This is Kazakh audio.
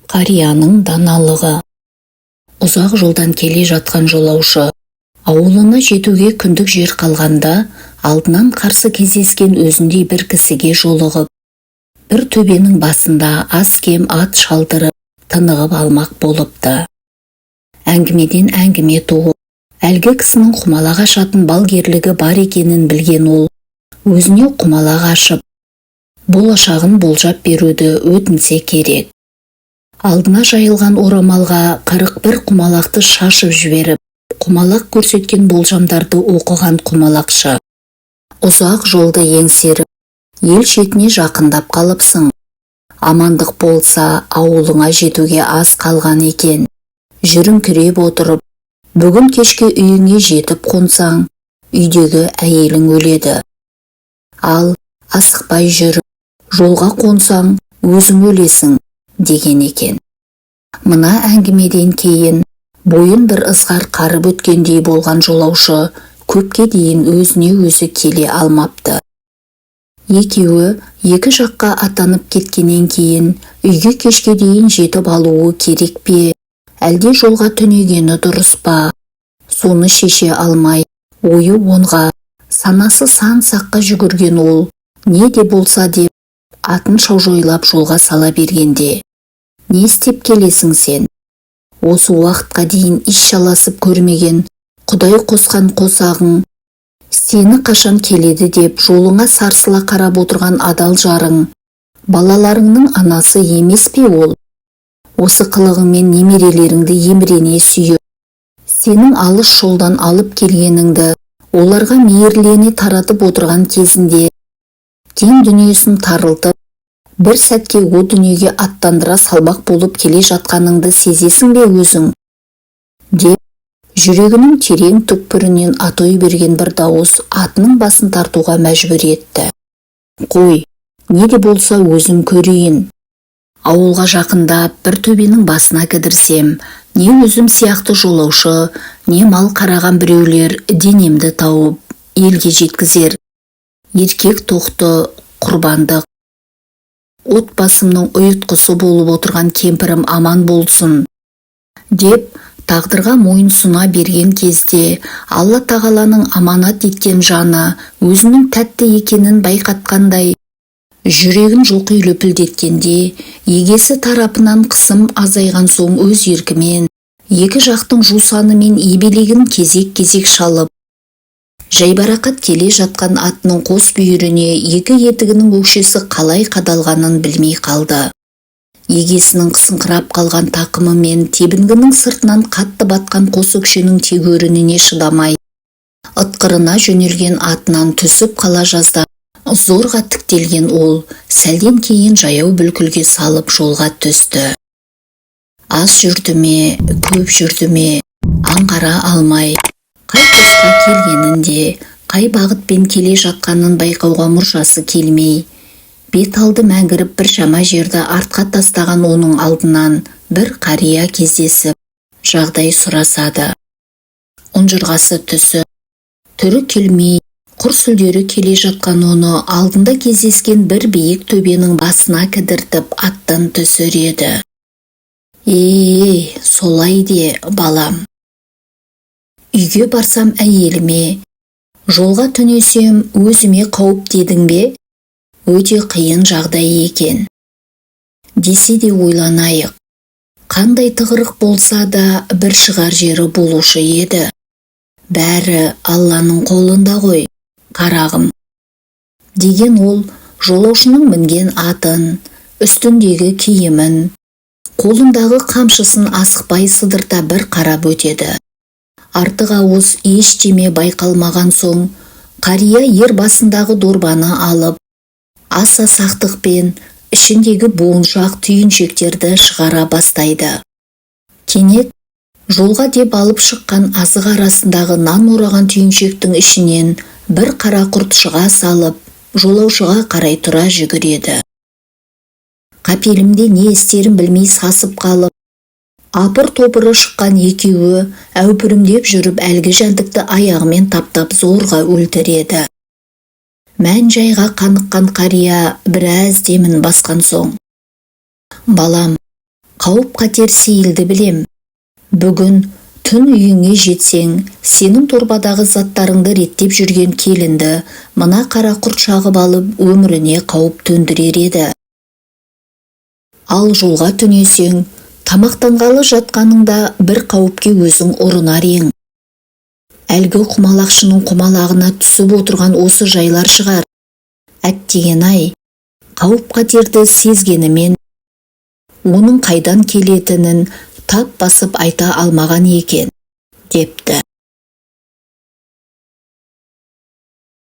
Қарияның даналығы. Ұзақ жолдан келе жатқан жолаушы ауылына жетуге күндік жер қалғанда алдынан қарсы кездескен өзіндей бір кісіге жолығып, бір төбенің басында аз-кем ат шалдырып, тынығып алмақ болыпты. Әңгімеден әңгіме туып, әлгі кісінің құмалақ ашатын балгерлігі бар екенін білген ол, өзіне құмалақ ашып, болашағын болжап беруді өтінсе керек. Алдына жайылған орамалға 41 құмалақты шашып жіберіп, құмалақ көрсеткен болжамдарды оқыған құмалақшы. Ұзақ жолды еңсеріп, ел шетіне жақындап қалыпсың. Амандық болса, ауылыңа жетуге аз қалған екен. Жүріңкіреп отырып, бүгін кешке үйіңе жетіп қонсаң, үйдегі әйелің өледі. Ал асықпай жүріп, жолға қонсаң, өзің өлесің, деген екен. Мына әңгімеден кейін бойын бір ызғар қарып өткендей болған жолаушы көпке дейін өзіне өзі келе алмапты. Екеуі екі жаққа аттанып кеткеннен кейін үйге кешке дейін жетіп алуы керек пе, әлде жолға түнегені дұрыс па? Соны шеше алмай, ойы онға, санасы сан саққа жүгірген ол, не де болса деп, атын шаужойлап жолға сала бергенде: «Не істеп келесің сен? Осы уақытқа дейін иш жаласып көрмеген, Құдай қосқан қосағың, сені қашан келеді деп жолыңа сарсыла қарап отырған адал жарың, балаларыңның анасы емес пе ол? Осы қылығыңмен немерелеріңді емірене сүйіп, сенің алыс жолдан алып келгеніңді оларға мейірлене таратып отырған кезінде, кең дүниесін тарылтып, бір сәтке о дүниеге аттандыра салмақ болып келе жатқаныңды сезесің бе өзің?» деп, жүрегінің терең түкпірінен атой берген бір дауыс атының басын тартуға мәжбүр етті. «Қой, не де болса өзім көрейін. Ауылға жақындап бір төбенің басына кідірсем, не өзім сияқты жолаушы, не мал қараған біреулер денемді тауып, елге жеткізер. Еркек тоқты, құрбандық. Отбасымның ұйытқысы болып отырған кемпірім аман болсын», деп тағдырға мойын сұна берген кезде Алла тағаланың аманат еткен жаны өзінің тәтті екенін байқатқандай, жүрегін жылқы лүпілдеткенде, егесі тарапынан қысым азайған соң өз еркімен, екі жақтың жусаны мен ебелегін кезек-кезек шалып, жайбарақат келе жатқан атының қос бүйіріне екі етігінің өкшесі қалай қадалғанын білмей қалды. Егесінің қысыңқырап қалған тақымы мен тебінгінің сыртынан қатты батқан қос өкшенің тегеурініне шыдамай, ытқырына жөнелген атынан түсіп қала жаздап, зорға тіктелген ол сәлден кейін жаяу бүлкілге салып жолға түсті. Аз жүрді ме, көп жүрді ме, аңғара алмай, қай тұсқа келгенін де, қай бағытпен келе жатқанын байқауға мұршасы келмей, бет алды мәңгіріп бір шама жерді артқа тастаған оның алдынан бір қария кездесіп, жағдай сұрасады. Ұнжырғасы түсіп, түрі келмей, құр сүлдері келе жатқан оны алдында кездескен бір биік төбенің басына кідіртіп аттан түсіреді. Солай де, балам. Үйге барсам әйеліме, жолға түнесем өзіме қауіп дедің бе? Өте қиын жағдай екен. Десе де ойланайық. Қандай тығырық болса да бір шығар жері болушы еді. Бәрі Алланың қолында ғой, қарағым. Деген ол жолаушының мінген атын, үстіндегі киімін, қолындағы қамшысын асықпай сыдырта бір қарап өтеді. Артық ауыз ештеме байқалмаған соң, қария ер басындағы дорбаны алып, аса сақтықпен ішіндегі буыншақ түйіншектерді шығара бастайды. Кенет жолға деп алып шыққан азық арасындағы нан ораған түйіншектің ішінен бір қара құрт шыға салып, жолаушыға қарай тұра жүгіреді. Қапелімде не істерін білмей сасып қалып, апыр-топыры шыққан екеуі әупірімдеп жүріп әлгі жәндікті аяғымен таптап зорға өлтіреді. Мән жайға қаныққан қария біраз демін басқан соң: «Балам, Қауіп-қатер сейілді білем. Бүгін түн үйіңе жетсең, сенің торбадағы заттарыңды реттеп жүрген келінді мына қара құрт шағып алып өміріне қауіп төндірер еді. Ал жолға түнесең, тамақтанғалы жатқаныңда бір қауіпке өзің ұрынар ең. Әлгі құмалақшының құмалағына түсіп отырған осы жайлар шығар. Әттеген-ай, қауіп-қатерді сезгенімен, оның қайдан келетінін тап басып айта алмаған екен, депті.